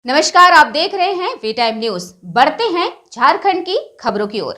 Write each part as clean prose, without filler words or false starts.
नमस्कार, आप देख रहे हैं वी टाइम न्यूज। बढ़ते हैं झारखंड की खबरों की ओर।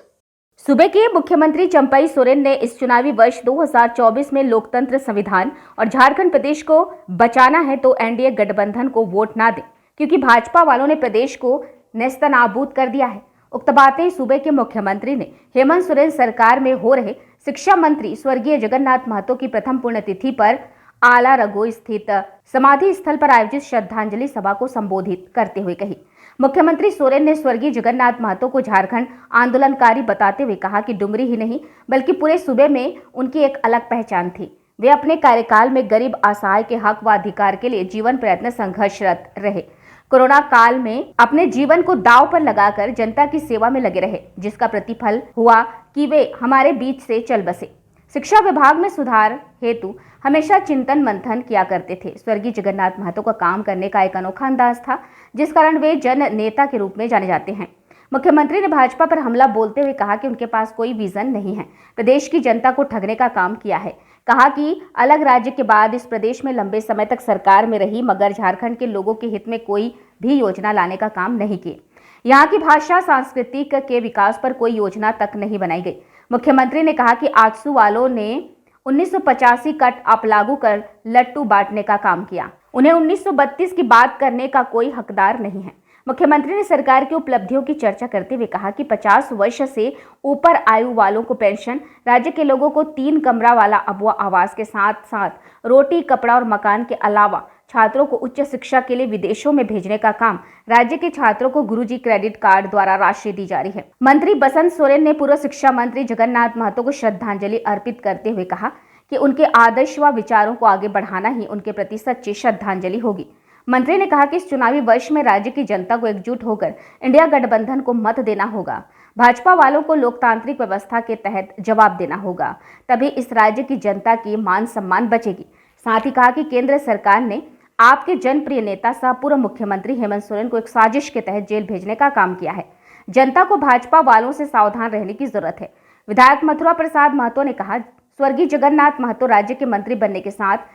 सूबे के मुख्यमंत्री चंपई सोरेन ने इस चुनावी वर्ष 2024 में लोकतंत्र, संविधान और झारखंड प्रदेश को बचाना है तो एनडीए गठबंधन को वोट ना दें, क्योंकि भाजपा वालों ने प्रदेश को नेस्तनाबूद कर दिया है। उक्त बातें सूबे के मुख्यमंत्री ने हेमंत सोरेन सरकार में हो रहे शिक्षा मंत्री स्वर्गीय जगन्नाथ महतो की प्रथम पुण्यतिथि पर आला रगो स्थित समाधि स्थल पर आयोजित श्रद्धांजलि सभा को संबोधित करते हुए कही। मुख्यमंत्री सोरेन ने स्वर्गीय जगन्नाथ महतो को झारखंड आंदोलनकारी बताते हुए कहा कि डुमरी ही नहीं बल्कि पूरे सूबे में उनकी एक अलग पहचान थी। वे अपने कार्यकाल में गरीब असहाय के हक व अधिकार के लिए जीवन प्रयत्न संघर्षरत रहे। कोरोना काल में अपने जीवन को दांव पर लगाकर जनता की सेवा में लगे रहे, जिसका प्रतिफल हुआ कि वे हमारे बीच से चल बसे। शिक्षा विभाग में सुधार हेतु हमेशा चिंतन मंथन किया करते थे। स्वर्गीय जगन्नाथ महतो का काम करने का एक अनोखा अंदाज था, जिस कारण वे जन नेता के रूप में जाने जाते हैं। मुख्यमंत्री ने भाजपा पर हमला बोलते हुए कहा कि उनके पास कोई विजन नहीं है, प्रदेश की जनता को ठगने का काम किया है। कहा कि अलग राज्य के बाद इस प्रदेश में लंबे समय तक सरकार में रही, मगर झारखंड के लोगों के हित में कोई भी योजना लाने का काम नहीं किए। यहाँ की भाषा सांस्कृतिक के विकास पर कोई योजना तक नहीं बनाई गई। मुख्यमंत्री ने कहा कि आजसू वालों ने 1985 कट आप लागू कर लट्टू बांटने का काम किया। उन्हें 1932 की बात करने का कोई हकदार नहीं है। मुख्यमंत्री ने सरकार की उपलब्धियों की चर्चा करते हुए कहा कि 50 वर्ष से ऊपर आयु वालों को पेंशन, राज्य के लोगों को 3 कमरा वाला अबुआ आवास के साथ साथ रोटी, कपड़ा और मकान के अलावा छात्रों को उच्च शिक्षा के लिए विदेशों में भेजने का काम, राज्य के छात्रों को गुरुजी क्रेडिट कार्ड द्वारा राशि दी जा रही है। मंत्री बसंत सोरेन ने पूर्व शिक्षा मंत्री जगन्नाथ महतो को श्रद्धांजलि अर्पित करते हुए कहा कि उनके आदर्श व विचारों को आगे बढ़ाना ही उनके प्रति सच्ची श्रद्धांजलि होगी। मंत्री ने कहा कि इस चुनावी वर्ष में राज्य की जनता को एकजुट होकर इंडिया गठबंधन को मत देना होगा। भाजपा वालों को लोकतांत्रिक व्यवस्था के तहत जवाब देना होगा, तभी इस राज्य की जनता की मान सम्मान बचेगी। साथ ही कहा कि केंद्र सरकार ने आपके जनप्रिय नेता सह पूर्व मुख्यमंत्री हेमंत सोरेन को एक साजिश के तहत जेल भेजने का काम किया है। जनता को भाजपा वालों से सावधान रहने की जरूरत है। विधायक मथुरा प्रसाद महतो ने कहा, स्वर्गीय जगन्नाथ महतो राज्य के मंत्री बनने के साथ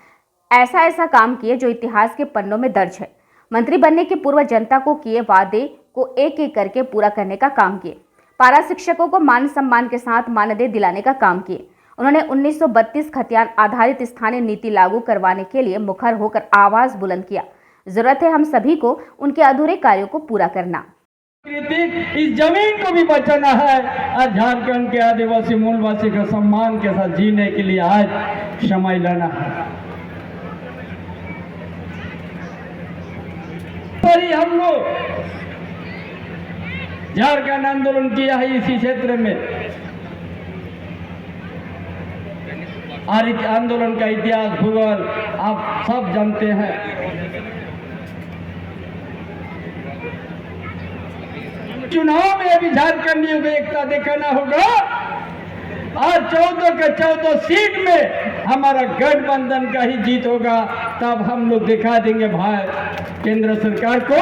ऐसा काम किए जो इतिहास के पन्नों में दर्ज है। मंत्री बनने के पूर्व जनता को किए वादे को एक एक करके पूरा करने का काम किए। पारा शिक्षकों को मान सम्मान के साथ मानदेय दिलाने का काम किए। उन्होंने 1932 खतियान आधारित स्थानीय नीति लागू करवाने के लिए मुखर होकर आवाज बुलंद किया। जरूरत है हम सभी को उनके अधूरे कार्यों को पूरा करना। इस जमीन को भी बचाना है और झारखंड के आदिवासी मूलवासी का सम्मान के साथ जीने के लिए आज समय लाना है। पर हम लोग झारखंड आंदोलन किया है इसी क्षेत्र में, और इस आंदोलन का इतिहास, भूगोल आप सब जानते हैं। चुनाव में अभी झारखंडियों को एकता दिखाना होगा और 14 के 14 सीट में हमारा गठबंधन का ही जीत होगा। तब हम लोग दिखा देंगे भाई केंद्र सरकार को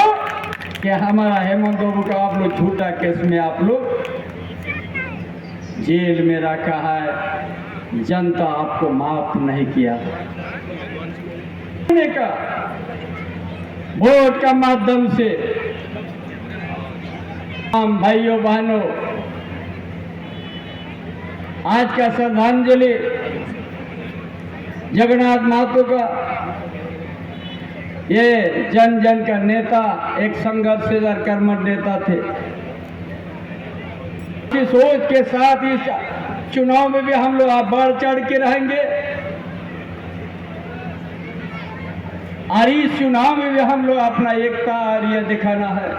कि हमारा हेमंत बाबू का आप लोग झूठा केस में आप लोग जेल में रखा है, जनता आपको माफ नहीं किया। वोट का माध्यम से हम भाइयों बहनों आज का श्रद्धांजलि जगन्नाथ महतो का, ये जन जन का नेता, एक संघर्षशील कर्मठ नेता थे। इस सोच के साथ इस चुनाव में भी हम लोग बढ़ चढ़ के रहेंगे और इस चुनाव में भी हम लोग अपना एकता और ये दिखाना है।